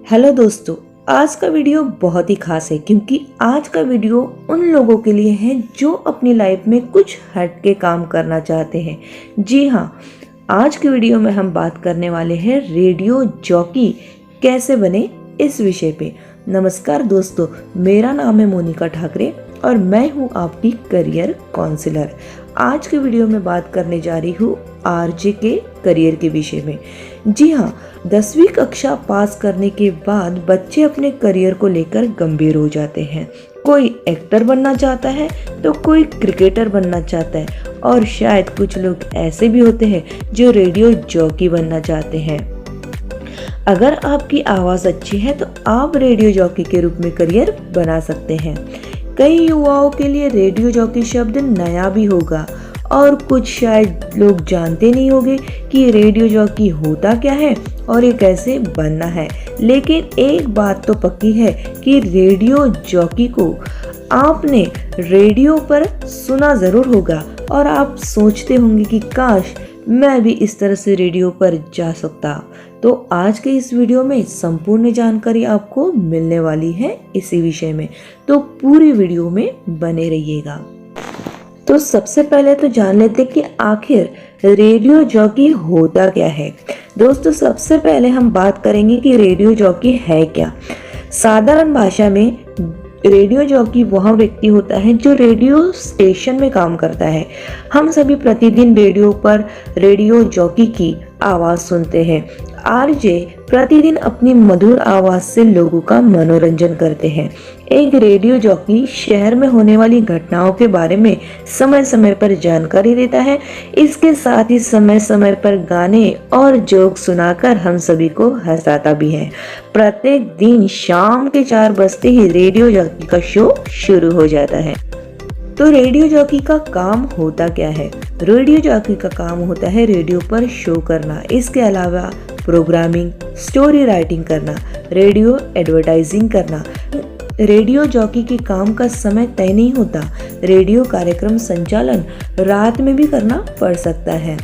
Hello दोस्तों, आज का वीडियो बहुत ही खास है क्योंकि आज का वीडियो उन लोगों के लिए है जो अपनी लाइफ में कुछ हट के काम करना चाहते हैं। जी हाँ, आज के वीडियो में हम बात करने वाले हैं रेडियो जॉकी कैसे बने इस विषय पे। नमस्कार दोस्तों, मेरा नाम है मोनिका ठाकरे और मैं हूँ आपकी करियर काउंसलर। आज के वीडियो में बात करने जा रही हूँ आरजे के करियर के विषय में। जी हाँ, 10वीं कक्षा पास करने के बाद बच्चे अपने करियर को लेकर गंभीर हो जाते हैं। कोई एक्टर बनना चाहता है तो कोई क्रिकेटर बनना चाहता है और शायद कुछ लोग ऐसे भी होते हैं जो रेडियो जॉकी बनना चाहते हैं। अगर आपकी आवाज़ अच्छी है तो आप रेडियो जॉकी के रूप में करियर बना सकते हैं। कई युवाओं के लिए रेडियो जॉकी शब्द नया भी होगा और कुछ शायद लोग जानते नहीं होंगे कि रेडियो जॉकी होता क्या है और ये कैसे बनना है। लेकिन एक बात तो पक्की है कि रेडियो जॉकी को आपने रेडियो पर सुना ज़रूर होगा और आप सोचते होंगे कि काश मैं भी इस तरह से रेडियो पर जा सकता। तो आज के इस वीडियो में संपूर्ण जानकारी आपको मिलने वाली है इसी विषय में, तो पूरी वीडियो में बने रहिएगा। तो सबसे पहले तो जान लेते हैं कि आखिर रेडियो जॉकी होता क्या है। दोस्तों, सबसे पहले हम बात करेंगे कि रेडियो जॉकी है क्या। साधारण भाषा में रेडियो जॉकी वह व्यक्ति होता है जो रेडियो स्टेशन में काम करता है। हम सभी प्रतिदिन रेडियो पर रेडियो जॉकी की आवाज़ सुनते हैं। आरजे प्रतिदिन अपनी मधुर आवाज़ से लोगों का मनोरंजन करते हैं। एक रेडियो जॉकी शहर में होने वाली घटनाओं के बारे में समय समय पर जानकारी देता है। इसके साथ ही समय समय पर गाने और जोक सुनाकर हम सभी को हंसाता भी है। प्रत्येक दिन शाम के 4 बजते ही रेडियो जॉकी का शो शुरू हो जाता है। तो रेडियो जॉकी का काम होता क्या है? रेडियो जॉकी का काम होता है रेडियो पर शो करना। इसके अलावा प्रोग्रामिंग, स्टोरी राइटिंग करना, रेडियो एडवर्टाइजिंग करना। रेडियो जॉकी के काम का समय तय नहीं होता। रेडियो कार्यक्रम संचालन रात में भी करना पड़ सकता है।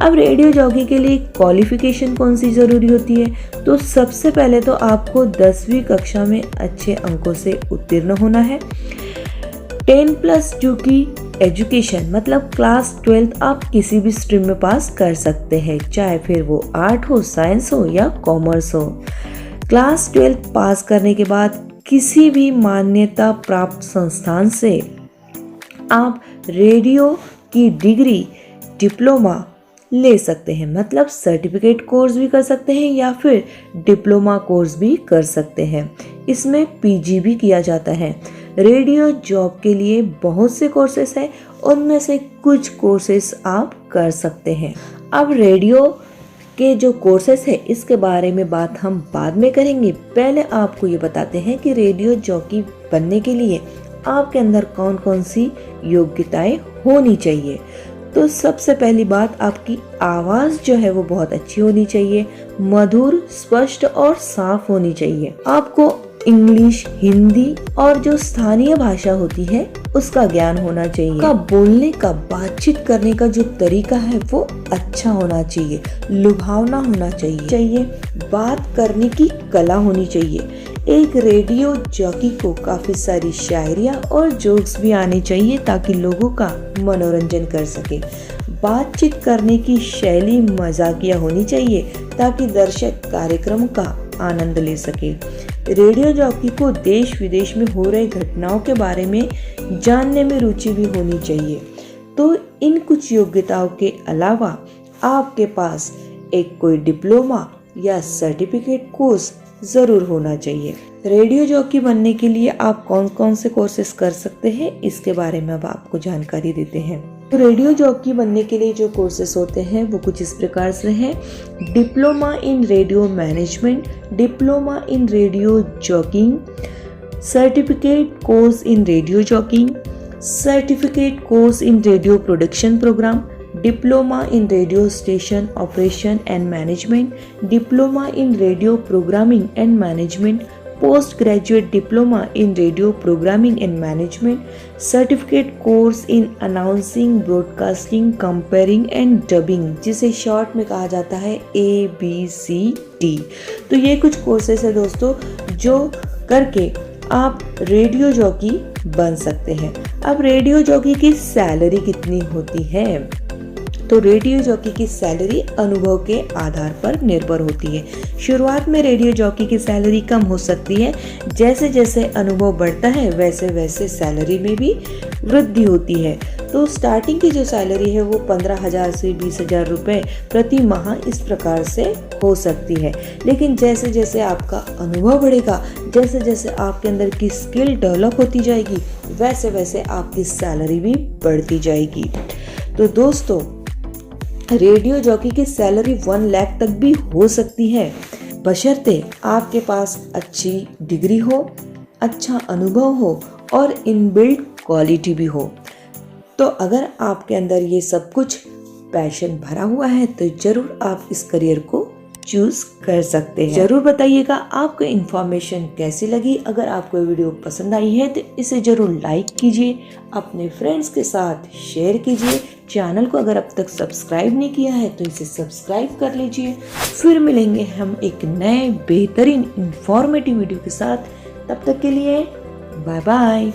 अब रेडियो जॉकी के लिए क्वालिफिकेशन कौन सी जरूरी होती है? तो सबसे पहले तो आपको 10वीं कक्षा में अच्छे अंकों से उत्तीर्ण होना है। 10+2 की एजुकेशन मतलब क्लास 12 आप किसी भी स्ट्रीम में पास कर सकते हैं, चाहे फिर वो आर्ट हो, साइंस हो या कॉमर्स हो। क्लास 12 पास करने के बाद किसी भी मान्यता प्राप्त संस्थान से आप रेडियो की डिग्री, डिप्लोमा ले सकते हैं। मतलब सर्टिफिकेट कोर्स भी कर सकते हैं या फिर डिप्लोमा कोर्स भी कर सकते हैं। इसमें पीजी भी किया जाता है। रेडियो जॉब के लिए बहुत से कोर्सेस हैं, उनमें से कुछ कोर्सेस आप कर सकते हैं। अब रेडियो के जो कोर्सेस है इसके बारे में बात हम बाद में करेंगे। पहले आपको ये बताते हैं कि रेडियो जॉकी बनने के लिए आपके अंदर कौन कौन सी योग्यताएं होनी चाहिए। तो सबसे पहली बात, आपकी आवाज़ जो है वो बहुत अच्छी होनी चाहिए, मधुर, स्पष्ट और साफ होनी चाहिए। आपको इंग्लिश, हिंदी और जो स्थानीय भाषा होती है उसका ज्ञान होना चाहिए। का बोलने का, बातचीत करने का जो तरीका है वो अच्छा होना चाहिए, लुभावना होना चाहिए। बात करने की कला होनी चाहिए। एक रेडियो जॉकी को काफी सारी शायरियाँ और जोक्स भी आने चाहिए ताकि लोगों का मनोरंजन कर सके। बातचीत करने की शैली मजाकिया होनी चाहिए ताकि दर्शक कार्यक्रम का आनंद ले सके। रेडियो जॉकी को देश विदेश में हो रही घटनाओं के बारे में जानने में रुचि भी होनी चाहिए। तो इन कुछ योग्यताओं के अलावा आपके पास एक कोई डिप्लोमा या सर्टिफिकेट कोर्स ज़रूर होना चाहिए। रेडियो जॉकी बनने के लिए आप कौन कौन से कोर्सेस कर सकते हैं इसके बारे में अब आपको जानकारी देते हैं। तो रेडियो जॉकी बनने के लिए जो कोर्सेस होते हैं वो कुछ इस प्रकार से हैं। Diploma in radio management, diploma in radio jockeying, certificate course in radio jockeying, certificate course in radio production programme, diploma in radio station operation and management, diploma in radio programming and management, post graduate diploma in radio programming and management, certificate course in announcing, broadcasting, compering and dubbing, जिसे short में कहा जाता है ABCD। तो ये कुछ courses है दोस्तों जो करके आप रेडियो जॉकी बन सकते हैं। अब रेडियो जॉकी की सैलरी कितनी होती है? तो रेडियो जॉकी की सैलरी अनुभव के आधार पर निर्भर होती है। शुरुआत में रेडियो जॉकी की सैलरी कम हो सकती है, जैसे जैसे अनुभव बढ़ता है वैसे वैसे सैलरी में भी वृद्धि होती है। तो स्टार्टिंग की जो सैलरी है वो 15,000 से 20,000 रुपये प्रति माह इस प्रकार से हो सकती है। लेकिन जैसे जैसे आपका अनुभव बढ़ेगा, जैसे जैसे आपके अंदर की स्किल डेवलप होती जाएगी, वैसे वैसे आपकी सैलरी भी बढ़ती जाएगी। तो दोस्तों, रेडियो जॉकी की सैलरी 1 लाख तक भी हो सकती है, बशर्ते आपके पास अच्छी डिग्री हो, अच्छा अनुभव हो और इनबिल्ट क्वालिटी भी हो। तो अगर आपके अंदर ये सब कुछ पैशन भरा हुआ है तो जरूर आप इस करियर को चूज कर सकते हैं। जरूर बताइएगा आपको इन्फॉर्मेशन कैसी लगी। अगर आपको वीडियो पसंद आई है तो इसे जरूर लाइक कीजिए, अपने फ्रेंड्स के साथ शेयर कीजिए। चैनल को अगर अब तक सब्सक्राइब नहीं किया है तो इसे सब्सक्राइब कर लीजिए। फिर मिलेंगे हम एक नए बेहतरीन इंफॉर्मेटिव वीडियो के साथ। तब तक के लिए बाय बाय।